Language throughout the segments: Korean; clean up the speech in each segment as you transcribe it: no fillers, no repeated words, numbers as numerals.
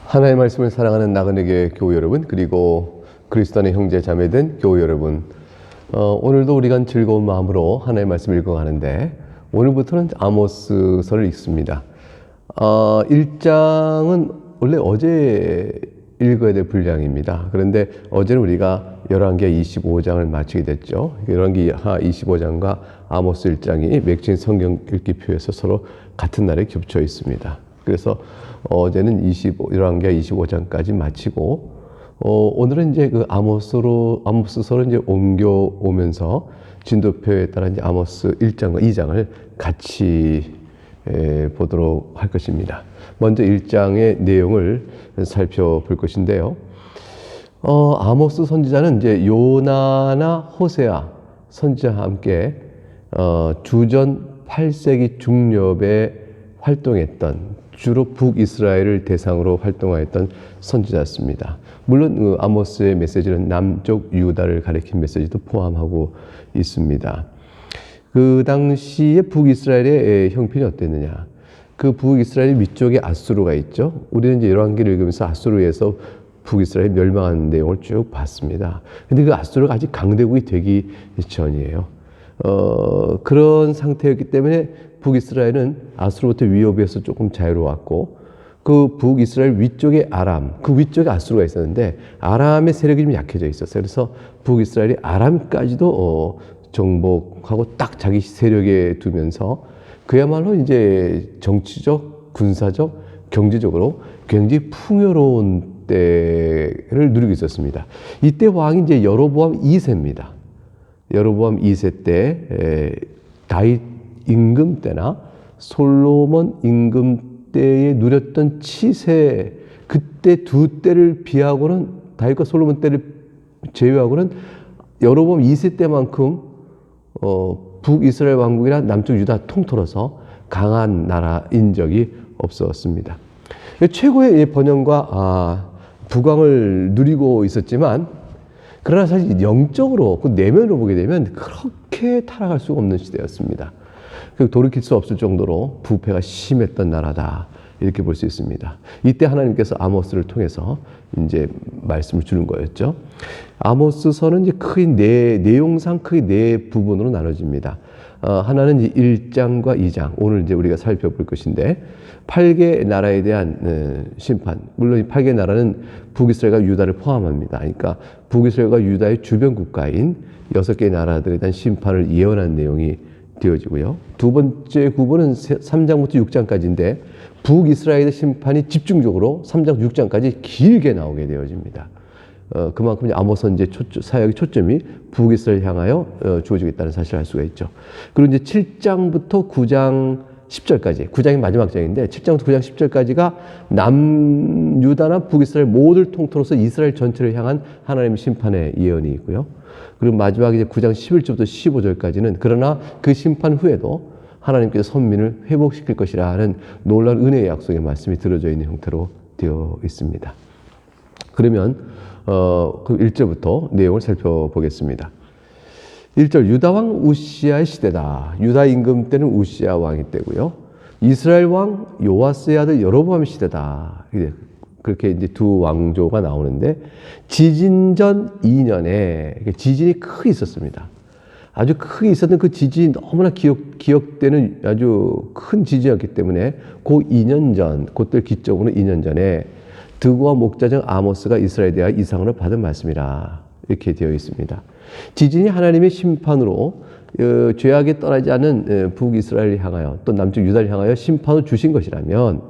하나님의 말씀을 사랑하는 나그네 교회 교우 여러분, 그리고 그리스도 안의 형제 자매된 교우 여러분, 오늘도 우리가 즐거운 마음으로 하나님의 말씀을 읽어가는데, 오늘부터는 아모스서를 읽습니다. 1장은 원래 어제 읽어야 될 분량입니다. 그런데 어제는 우리가 열왕기하 25장을 마치게 됐죠. 열왕기하 25장과 아모스 1장이 맥주인 성경 읽기표에서 서로 같은 날에 겹쳐 있습니다. 그래서 어제는 열왕기하 25장까지 마치고, 오늘은 이제 그 아모스서로 이제 옮겨오면서 진도표에 따라 이제 아모스 1장과 2장을 같이 보도록 할 것입니다. 먼저 1장의 내용을 살펴볼 것인데요. 아모스 선지자는 이제 요나나 호세아 선지자와 함께 주전 8세기 중엽에 활동했던, 주로 북이스라엘을 대상으로 활동하였던 선지자였습니다. 물론 아모스의 메시지는 남쪽 유다를 가리킨 메시지도 포함하고 있습니다. 그 당시에 북이스라엘의 형편이 어땠느냐? 그 북이스라엘 위쪽에 아수르가 있죠. 우리는 이제 열왕기를 읽으면서 아수르에서 북이스라엘이 멸망한 내용을 쭉 봤습니다. 근데 그 아수르가 아직 강대국이 되기 전이에요. 그런 상태였기 때문에 북이스라엘은 아수르부터 위협에서 조금 자유로웠고, 그 북이스라엘 위쪽에 아람, 그 위쪽에 아수르가 있었는데 아람의 세력이 좀 약해져 있었어요. 그래서 북이스라엘이 아람까지도 정복하고 딱 자기 세력에 두면서 그야말로 이제 정치적, 군사적, 경제적으로 굉장히 풍요로운 때를 누리고 있었습니다. 이때 왕이 이제 여로보암 2세입니다. 여로보암 2세 때 다윗 임금 때나 솔로몬 임금 때에 누렸던 치세, 그때 두 때를 비하고는, 다윗과 솔로몬 때를 제외하고는 여로보암 2세 때만큼 북이스라엘 왕국이나 남쪽 유다 통틀어서 강한 나라인 적이 없었습니다. 최고의 번영과 부강을 누리고 있었지만, 그러나 사실 영적으로 그 내면으로 보게 되면 그렇게 타락할 수가 없는 시대였습니다. 돌이킬 수 없을 정도로 부패가 심했던 나라다, 이렇게 볼 수 있습니다. 이때 하나님께서 아모스를 통해서 이제 말씀을 주는 거였죠. 아모스서는 이제 크게 내용상 크게 네 부분으로 나눠집니다. 하나는 이제 1장과 2장, 오늘 이제 우리가 살펴볼 것인데, 8개 나라에 대한 심판. 물론 이 8개 나라는 북이스라엘과 유다를 포함합니다. 그러니까 북이스라엘과 유다의 주변 국가인 6개의 나라들에 대한 심판을 예언한 내용이 되어지고요. 두 번째 구분은 3장부터 6장까지인데, 북이스라엘의 심판이 집중적으로 3장, 6장까지 길게 나오게 되어집니다. 그만큼 아모스 선지의 사역의 초점이 북이스라엘 향하여 주어지겠다는 사실을 알 수가 있죠. 그리고 이제 7장부터 9장 10절까지, 9장이 마지막 장인데 7장부터 9장 10절까지가 남유다나 북이스라엘 모두를 통틀어서 이스라엘 전체를 향한 하나님의 심판의 예언이 있고요. 그리고 마지막 이제 9장 11절부터 15절까지는 그러나 그 심판 후에도 하나님께서 선민을 회복시킬 것이라는 놀라운 은혜의 약속의 말씀이 들어져 있는 형태로 되어 있습니다. 그러면 그 1절부터 내용을 살펴보겠습니다. 1절, 유다 왕 우시아의 시대다. 유다 임금 때는 우시아 왕이 때고요. 이스라엘 왕 요아스의 아들 여로보암의 시대다. 그렇게 이제 두 왕조가 나오는데, 지진전 2년에 지진이 크게 있었습니다. 아주 크게 있었던 그 지진이 너무나 기억되는 아주 큰 지진이었기 때문에 그 2년 전, 그때 기점으로 2년 전에 드고와 목자장 아모스가 이스라엘에 대하여 이상을 받은 말씀이라, 이렇게 되어 있습니다. 지진이 하나님의 심판으로 죄악에 떠나지 않은 북이스라엘을 향하여 또 남쪽 유다를 향하여 심판을 주신 것이라면,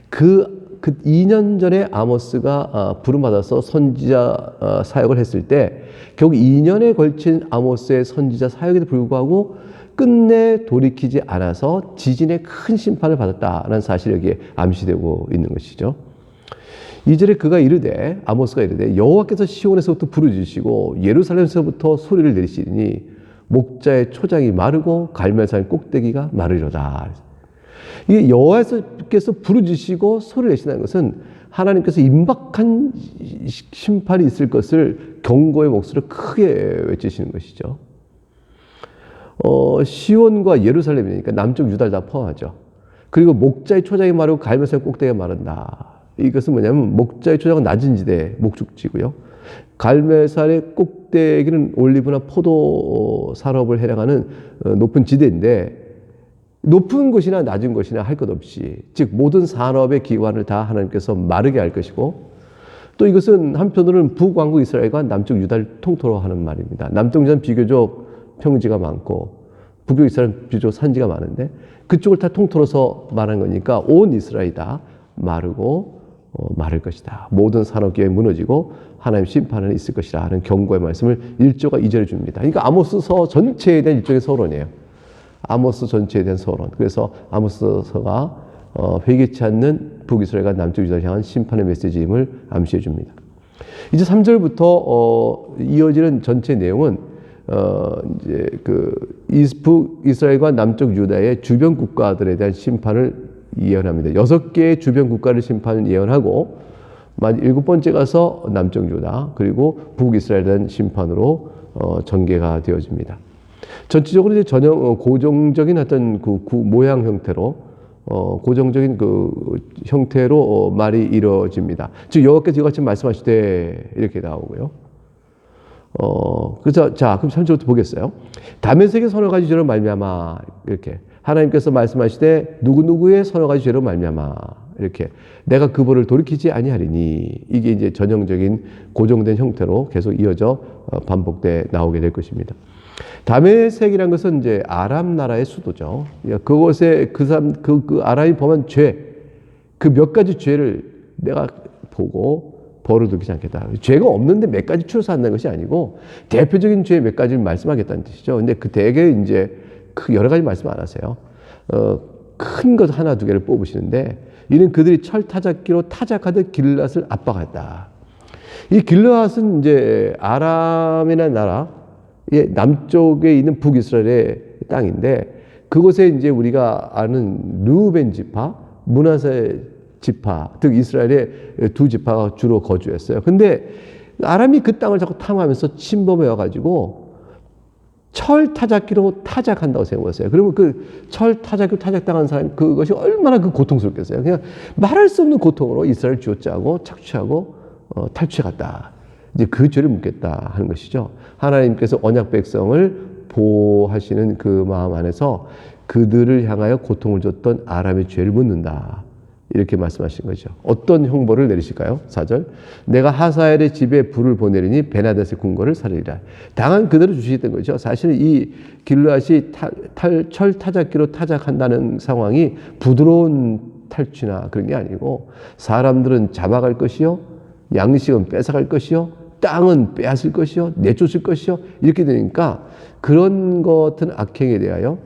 그 2년 전에 아모스가 부름받아서 선지자 사역을 했을 때 결국 2년에 걸친 아모스의 선지자 사역에도 불구하고 끝내 돌이키지 않아서 지진의 큰 심판을 받았다는 사실이 여기에 암시되고 있는 것이죠. 2절에 그가 이르되, 아모스가 이르되, 여호와께서 시온에서부터 부르짖으시고 예루살렘에서부터 소리를 내리시니 목자의 초장이 마르고 갈멜산의 꼭대기가 마르리로다. 이게 여호와께서 부르짖으시고 소리를 내신다는 것은 하나님께서 임박한 심판이 있을 것을 경고의 목소리로 크게 외치시는 것이죠. 시온과 예루살렘이니까 남쪽 유다를 다 포함하죠. 그리고 목자의 초장이 마르고 갈멜산의 꼭대기가 마른다. 이것은 뭐냐면 목자의 초장은 낮은 지대, 목축지고요. 갈멜산의 꼭대기는 올리브나 포도 산업을 해당하는 높은 지대인데 높은 곳이나 낮은 곳이나 할 것 없이 즉 모든 산업의 기관을 다 하나님께서 마르게 할 것이고 또 이것은 한편으로는 북왕국 이스라엘과 남쪽 유다를 통틀어 하는 말입니다. 남쪽 유다는 비교적 평지가 많고 북쪽 이스라엘은 비교적 산지가 많은데 그쪽을 다 통틀어서 말한 거니까 온 이스라엘이 다 마르고 마를 것이다. 모든 산업기업이 무너지고 하나님 심판은 있을 것이다 하는 경고의 말씀을 1조가 2절에 줍니다. 그러니까 아모스서 전체에 대한 일종의 서론이에요. 아모스 전체에 대한 서론. 그래서 아모스서가 회개치 않는 북이스라엘과 남쪽 유다를 향한 심판의 메시지임을 암시해 줍니다. 이제 3절부터 이어지는 전체 내용은 이제 북이스라엘과 남쪽 유다의 주변 국가들에 대한 심판을 예언합니다. 6개의 주변 국가를 심판을 예언하고 7번째 가서 남쪽 유다 그리고 북이스라엘에 대한 심판으로 전개가 되어집니다. 전체적으로 이제 전형 고정적인 어떤 그 모양 형태로 고정적인 그 형태로 말이 이루어집니다. 즉 여호와께서 이같이 말씀하시되 이렇게 나오고요. 그래서 자 그럼 3절부터 보겠어요. 다메섹의 서너 가지 죄로 말미암아 이렇게 하나님께서 말씀하시되 누구누구의 서너 가지 죄로 말미암아 이렇게 내가 그 벌을 돌이키지 아니하리니 이게 이제 전형적인 고정된 형태로 계속 이어져 반복돼 나오게 될 것입니다. 다메섹이라는 것은 이제 아람 나라의 수도죠. 그곳에 그 아람이 범한 죄, 그 몇 가지 죄를 내가 보고 벌을 두지 않겠다. 죄가 없는데 몇 가지 추려서 한다는 것이 아니고 대표적인 죄 몇 가지를 말씀하겠다는 뜻이죠. 근데 그 대개 이제 여러 가지 말씀 안 하세요. 큰 것 하나 두 개를 뽑으시는데 이는 그들이 철 타작기로 타작하듯 길앗을 압박했다. 이 길앗은 이제 아람이라는 나라의 남쪽에 있는 북이스라엘의 땅인데 그곳에 이제 우리가 아는 르우벤 지파, 므낫세 지파, 즉 이스라엘의 두 지파가 주로 거주했어요. 근데 아람이 그 땅을 자꾸 탐하면서 침범해 와가지고 철 타작기로 타작한다고 생각했어요. 그러면 그 철 타작기로 타작당한 사람 그것이 얼마나 그 고통스럽겠어요. 그냥 말할 수 없는 고통으로 이스라엘 쥐어짜고 착취하고 탈취해갔다. 이제 그 죄를 묻겠다 하는 것이죠. 하나님께서 언약 백성을 보호하시는 그 마음 안에서 그들을 향하여 고통을 줬던 아람의 죄를 묻는다. 이렇게 말씀하신 거죠. 어떤 형벌을 내리실까요? 4절. 내가 하사엘의 집에 불을 보내리니 베나닷의 궁궐을 살리리라. 당한 그대로 주시겠다는 거죠. 사실은 이 길앗이 철 타작기로 타작한다는 상황이 부드러운 탈취나 그런 게 아니고 사람들은 잡아갈 것이요. 양식은 뺏어갈 것이요. 땅은 빼앗을 것이요. 내쫓을 것이요. 이렇게 되니까 그런 것은 악행에 대하여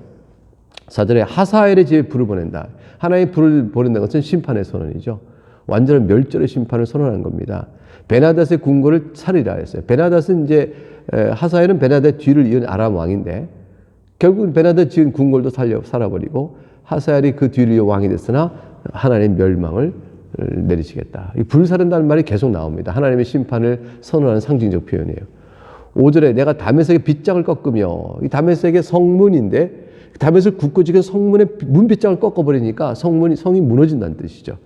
4절에 하사엘의 집에 불을 보낸다. 하나의 불을 보낸다는 것은 심판의 선언이죠. 완전한 멸절의 심판을 선언한 겁니다. 베나닷의 궁궐을 살리라 했어요. 베나닷은 이제 하사엘은 베나닷 뒤를 이은 아람 왕인데 결국 베나닷 지은 궁궐도 살아버리고 하사엘이 그 뒤를 이어 왕이 됐으나 하나님의 멸망을 내리시겠다. 이 불사른다는 말이 계속 나옵니다. 하나님의 심판을 선언하는 상징적 표현이에요. 5절에 내가 다메섹의 빗장을 꺾으며 이 다메섹의 성문인데 다메섹 굳고지게 성문의 문빗장을 꺾어버리니까 성이 무너진다는 뜻이죠.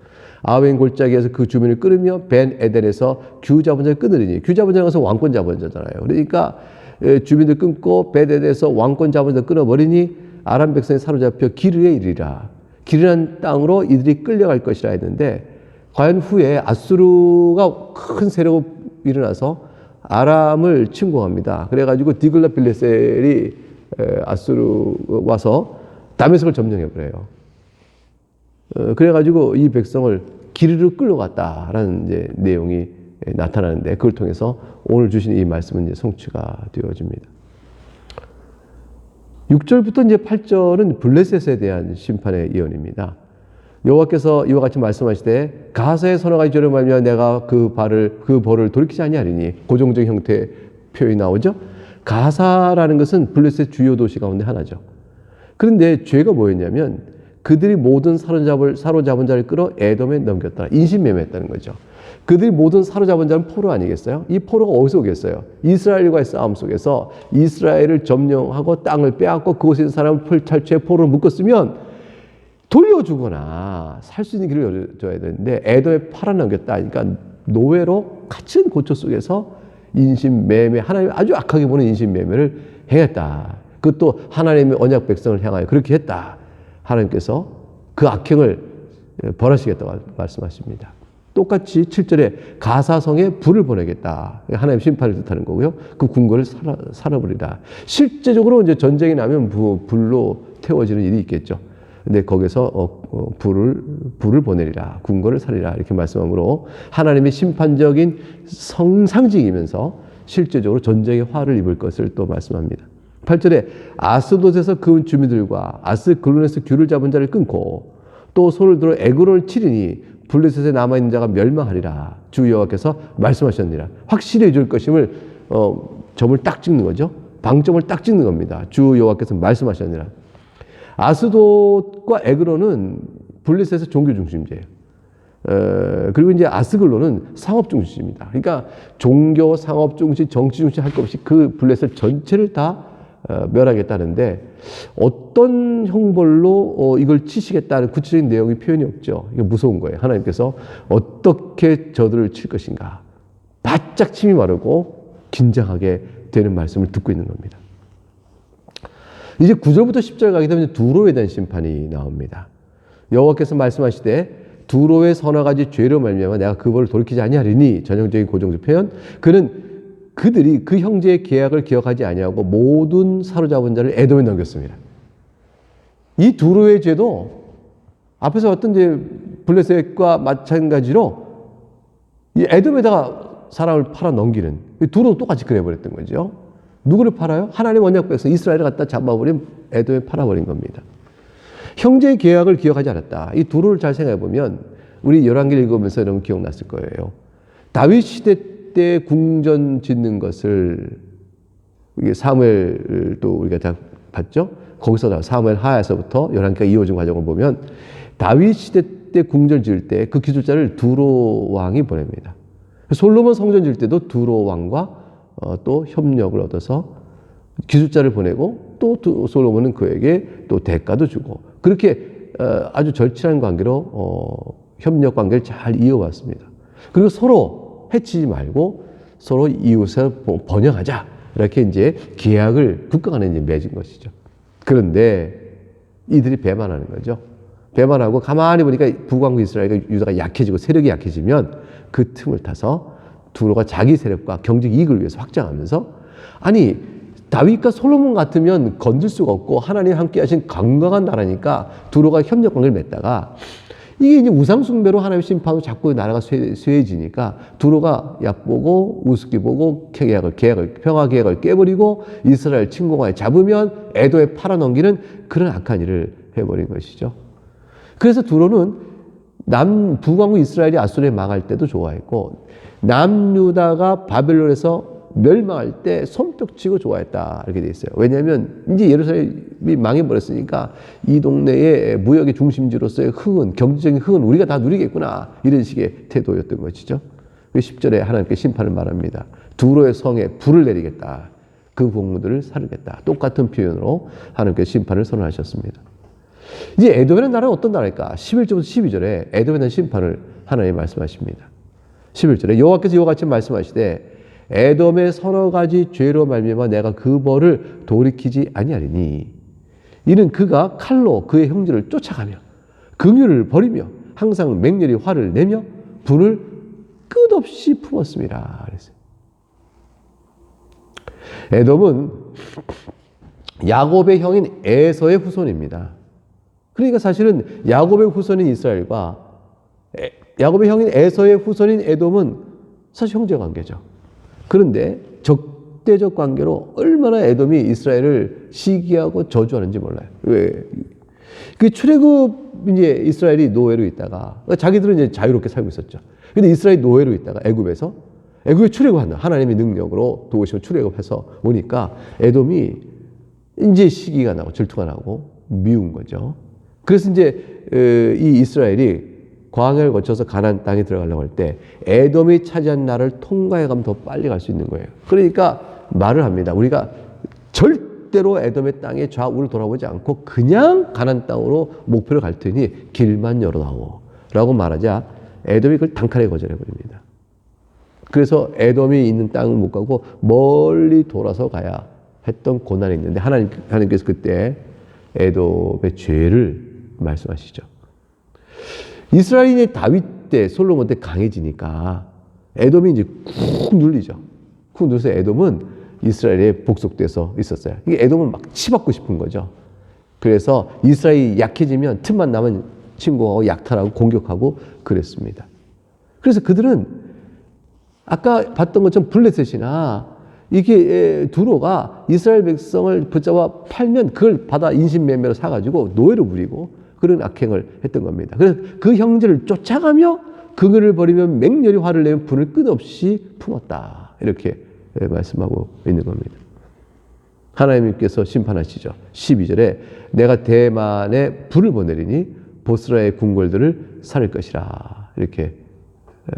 아웬 골짜기에서 그 주민을 끊으며 벤 에덴에서 규 잡은 자를 끊으리니 규 잡은 자는 왕권 잡은 자잖아요. 그러니까 주민들 끊고 벤 에덴에서 왕권 잡은 자를 끊어버리니 아람 백성이 사로잡혀 기르에 이르리라. 기르는 땅으로 이들이 끌려갈 것이라 했는데 과연 후에 아수르가 큰 세력으로 일어나서 아람을 침공합니다. 그래가지고 디글라 빌레셀이 아수르 와서 다메섹을 점령해버려요. 그래가지고 이 백성을 기르로 끌려갔다라는 이제 내용이 나타나는데 그걸 통해서 오늘 주신 이 말씀은 이제 성취가 되어집니다. 6절부터 이제 8절은 블레셋에 대한 심판의 예언입니다. 여호와께서 이와 같이 말씀하시되 가사의 서너 가지 죄로 말미암아 내가 그 벌을 돌이키지 아니하리니 고정적 형태의 표현이 나오죠. 가사라는 것은 블레셋 주요 도시 가운데 하나죠. 그런데 죄가 뭐였냐면 그들이 모든 사로잡은 자를 끌어 에돔에 넘겼다. 인신매매했다는 거죠. 그들이 모든 사로잡은 자는 포로 아니겠어요? 이 포로가 어디서 오겠어요? 이스라엘과의 싸움 속에서 이스라엘을 점령하고 땅을 빼앗고 그곳에 있는 사람을 탈취해 포로를 묶었으면 돌려주거나 살 수 있는 길을 열어줘야 되는데 에돔에 팔아넘겼다. 그러니까 노예로 갇힌 고초 속에서 인신매매, 하나님 아주 악하게 보는 인신매매를 행했다. 그것도 하나님의 언약 백성을 향하여 그렇게 했다. 하나님께서 그 악행을 벌하시겠다고 말씀하십니다. 똑같이 7절에 가사성에 불을 보내겠다. 하나님 심판을 뜻하는 거고요. 그 궁궐을 살아버리라. 실제적으로 이제 전쟁이 나면 불로 태워지는 일이 있겠죠. 근데 거기서 불을 보내리라. 궁궐을 살리라. 이렇게 말씀하므로 하나님의 심판적인 상징이면서 실제적으로 전쟁의 화를 입을 것을 또 말씀합니다. 8절에 아스돗에서 그 주민들과 아스글론에서 귤을 잡은 자를 끊고 또 손을 들어 에그론을 치리니 블레셋에 남아있는 자가 멸망하리라. 주 여호와께서 말씀하셨느니라. 확실히 해줄 것임을 점을 딱 찍는 거죠. 방점을 딱 찍는 겁니다. 주 여호와께서 말씀하셨느니라. 아스돗과 에그론은 블레셋의 종교 중심지예요. 그리고 이제 아스글론은 상업 중심입니다. 그러니까 종교, 상업 중심, 정치 중심 할 것 없이 그 블레셋 전체를 다 멸하겠다는데 어떤 형벌로 이걸 치시겠다는 구체적인 내용이 표현이 없죠. 이게 무서운 거예요. 하나님께서 어떻게 저들을 칠 것인가. 바짝 침이 마르고 긴장하게 되는 말씀을 듣고 있는 겁니다. 이제 9절부터 10절 가게 되면 두로에 대한 심판이 나옵니다. 여호와께서 말씀하시되 두로의 서너 가지 죄로 말미암아 내가 그 벌을 돌이키지 아니하리니 전형적인 고정적 표현. 그들이 그 형제의 계약을 기억하지 아니하고 모든 사로잡은 자를 에돔에 넘겼습니다. 이 두로의 죄도 앞에서 어떤 이제 블레셋과 마찬가지로 이 에돔에다가 사람을 팔아 넘기는 두로도 똑같이 그래버렸던 거죠. 누구를 팔아요? 하나님 언약 백성 이스라엘을 갖다 잡아버린 에돔에 팔아버린 겁니다. 형제의 계약을 기억하지 않았다. 이 두로를 잘 생각해 보면 우리 열왕기를 읽으면서 여러분 기억났을 거예요. 다윗 시대 때 궁전 짓는 것을 사무엘도 우리가 다 봤죠. 거기서 사무엘 하에서부터 열왕기가 이어진 과정을 보면 다윗 시대 때 궁전 지을 때 그 기술자를 두로 왕이 보냅니다. 솔로몬 성전 지을 때도 두로 왕과 또 협력을 얻어서 기술자를 보내고 또 솔로몬은 그에게 또 대가도 주고 그렇게 아주 절친한 관계로 협력 관계를 잘 이어왔습니다. 그리고 서로 해치지 말고 서로 이웃을 번영하자 이렇게 이제 계약을 국가 간에 이제 맺은 것이죠. 그런데 이들이 배반하는 거죠. 배반하고 가만히 보니까 북왕국 이스라엘과 유다가 약해지고 세력이 약해지면 그 틈을 타서 두로가 자기 세력과 경제 이익을 위해서 확장하면서 아니 다윗과 솔로몬 같으면 건들 수가 없고 하나님 함께 하신 건강한 나라니까 두로가 협력 관계를 맺다가 이게 이제 우상숭배로 하나님의 심판으로 자꾸 나라가 쇠해지니까 두로가 얕보고 우습게 보고 평화 계약을 깨버리고 이스라엘 침공하에 잡으면 에돔에 팔아넘기는 그런 악한 일을 해버린 것이죠. 그래서 두로는 북왕국 이스라엘이 아수르에 망할 때도 좋아했고 남유다가 바벨론에서 멸망할 때 손뼉치고 좋아했다 이렇게 돼 있어요. 왜냐하면 이제 예루살렘이 망해버렸으니까 이 동네의 무역의 중심지로서의 흥은 경제적인 흥은 우리가 다 누리겠구나 이런 식의 태도였던 것이죠. 10절에 하나님께 심판을 말합니다. 두로의 성에 불을 내리겠다. 그 공무들을 사르겠다. 똑같은 표현으로 하나님께 심판을 선언하셨습니다. 이제 에돔이라는 나라는 어떤 나라일까? 11절부터 12절에 에돔에 대한 심판을 하나님이 말씀하십니다. 11절에 여호와께서 이와 같이 말씀하시되 에돔의 서너 가지 죄로 말미암아 내가 그 벌을 돌이키지 아니하리니 이는 그가 칼로 그의 형제를 쫓아가며 긍휼을 버리며 항상 맹렬히 화를 내며 분을 끝없이 품었습니다. 그랬어요. 에돔은 야곱의 형인 에서의 후손입니다. 그러니까 사실은 야곱의 후손인 이스라엘과 야곱의 형인 에서의 후손인 에돔은 사실 형제 관계죠. 그런데 적대적 관계로 얼마나 에돔이 이스라엘을 시기하고 저주하는지 몰라요. 왜? 그 출애굽 이제 이스라엘이 노예로 있다가 자기들은 이제 자유롭게 살고 있었죠. 근데 이스라엘이 노예로 있다가 애굽에 출애굽한다. 하나님의 능력으로 도우시고 출애굽해서 오니까 에돔이 이제 시기가 나고 질투가 나고 미운 거죠. 그래서 이제 이 이스라엘이 광야를 거쳐서 가나안 땅에 들어가려고 할 때 에돔이 차지한 나라를 통과해 가면 더 빨리 갈 수 있는 거예요. 그러니까 말을 합니다. 우리가 절대 절대로 에돔의 땅에 좌우를 돌아보지 않고 그냥 가나안 땅으로 목표를 갈 테니 길만 열어다오 라고 말하자 에돔이 그걸 단칼에 거절해 버립니다. 그래서 에돔이 있는 땅을 못 가고 멀리 돌아서 가야 했던 고난이 있는데 하나님께서 그때 에돔의 죄를 말씀하시죠. 이스라엘이 다윗 때 솔로몬 때 강해지니까 에돔이 이제 쿡 눌리죠. 쿡 눌려서 에돔은 이스라엘에 복속돼서 있었어요. 이게 에돔은 막 치받고 싶은 거죠. 그래서 이스라엘이 약해지면 틈만 나면 침공하고 약탈하고 공격하고 그랬습니다. 그래서 그들은 아까 봤던 것처럼 블레셋이나 이게 두로가 이스라엘 백성을 붙잡아 팔면 그걸 받아 인신매매로 사가지고 노예로 부리고 그런 악행을 했던 겁니다. 그래서 그 형제를 쫓아가며 그거를 버리면 맹렬히 화를 내면 분을 끝없이 품었다. 이렇게 말씀하고 있는 겁니다. 하나님께서 심판하시죠. 12절에 내가 대만에 불을 보내리니 보스라의 궁궐들을 살릴 것이라. 이렇게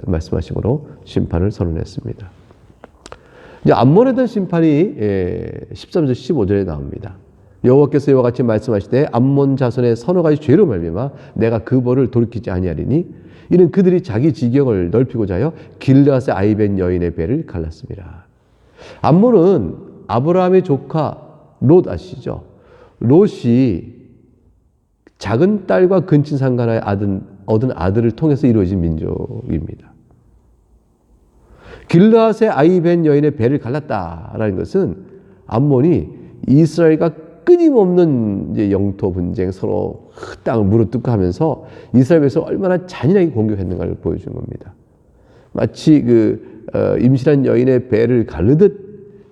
말씀하심으로 심판을 선언했습니다. 이제 암몬에 대한 심판이 13절 15절에 나옵니다. 여호와께서 이와 같이 말씀하시되 암몬 자손의 서너 가지 죄로 말미암아 내가 그 벌을 돌이키지 아니하리니 이는 그들이 자기 지경을 넓히고자 하여 길르앗의 아이벤 여인의 배를 갈랐습니다. 암몬은 아브라함의 조카 롯 아시죠? 롯이 작은 딸과 근친상간하여 얻은 아들을 통해서 이루어진 민족입니다. 길르앗의 아이벤 여인의 배를 갈랐다라는 것은 암몬이 이스라엘과 끊임없는 이제 영토 분쟁, 서로 땅을 물어뜯고 하면서 이스라엘 백성을 얼마나 잔인하게 공격했는가를 보여준 겁니다. 마치 임신한 여인의 배를 가르듯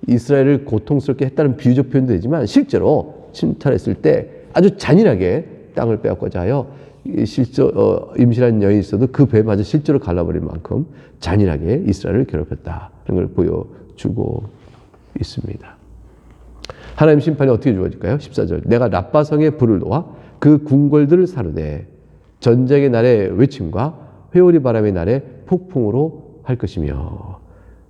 이스라엘을 고통스럽게 했다는 비유적 표현도 되지만 실제로 침탈했을 때 아주 잔인하게 땅을 빼앗고자 하여 임신한 여인이 있어도 그 배마저 실제로 갈라버릴 만큼 잔인하게 이스라엘을 괴롭혔다는 걸 보여주고 있습니다. 하나님 심판이 어떻게 주어질까요? 14절 내가 라빠성에 불을 놓아 그 궁궐들을 사르되 전쟁의 날에 외침과 회오리 바람의 날에 폭풍으로 할 것이며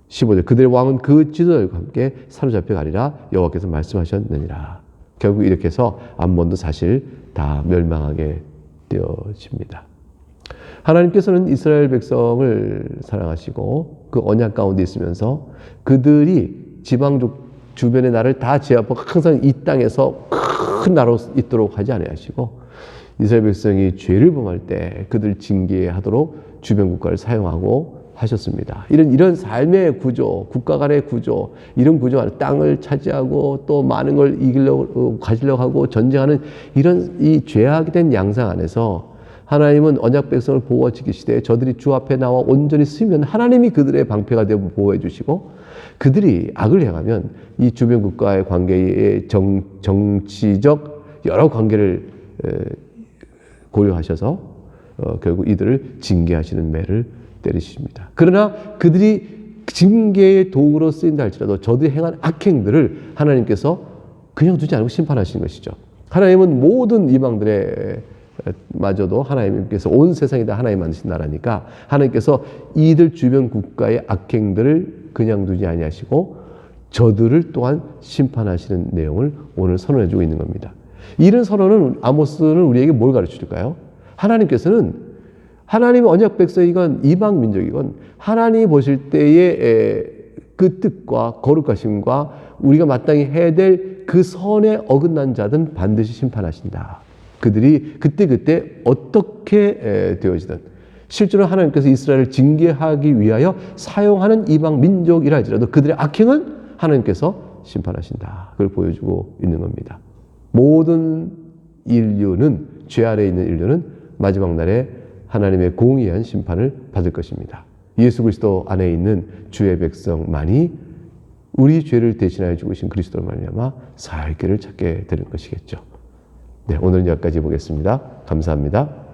15절 그들의 왕은 그 지도자들과 함께 사로잡혀 가리라 여호와께서 말씀하셨느니라. 결국 이렇게 해서 암몬도 사실 다 멸망하게 되어집니다. 하나님께서는 이스라엘 백성을 사랑하시고 그 언약 가운데 있으면서 그들이 지방족 주변의 나라를 다 제압하고 항상 이 땅에서 큰 나라로 있도록 하지 아니하시고 이스라엘 백성이 죄를 범할 때 그들 징계하도록 주변 국가를 사용하고 하셨습니다. 이런 삶의 구조, 국가 간의 구조, 이런 구조 안에 땅을 차지하고 또 많은 걸 가지려고 하고 전쟁하는 이런 이 죄악된 양상 안에서 하나님은 언약 백성을 보호하 지키시되 저들이 주 앞에 나와 온전히 쓰면 하나님이 그들의 방패가 되어 보호해 주시고 그들이 악을 행하면 이 주변 국가의 관계의 정치적 여러 관계를 고려하셔서 결국 이들을 징계하시는 매를 때리십니다. 그러나 그들이 징계의 도구로 쓰인다 할지라도 저들이 행한 악행들을 하나님께서 그냥 두지 않고 심판하시는 것이죠. 하나님은 모든 이방들의 마저도 하나님께서 온 세상이 다 하나님 만드신 나라니까 하나님께서 이들 주변 국가의 악행들을 그냥 두지 아니하시고 저들을 또한 심판하시는 내용을 오늘 선언해주고 있는 겁니다. 이런 선언은 아모스는 우리에게 뭘 가르쳐줄까요? 하나님께서는 하나님의 언약 백성이건 이방 민족이건 하나님이 보실 때의 그 뜻과 거룩하심과 우리가 마땅히 해야 될 그 선에 어긋난 자들은 반드시 심판하신다. 그들이 그때그때 어떻게 되어지든 실제로 하나님께서 이스라엘을 징계하기 위하여 사용하는 이방 민족이라 할지라도 그들의 악행은 하나님께서 심판하신다. 그걸 보여주고 있는 겁니다. 모든 인류는 죄 아래에 있는 인류는 마지막 날에 하나님의 공의한 심판을 받을 것입니다. 예수 그리스도 안에 있는 주의 백성만이 우리 죄를 대신하여 죽으신 그리스도로 말미암아 사할 길을 찾게 되는 것이겠죠. 네, 오늘은 여기까지 보겠습니다. 감사합니다.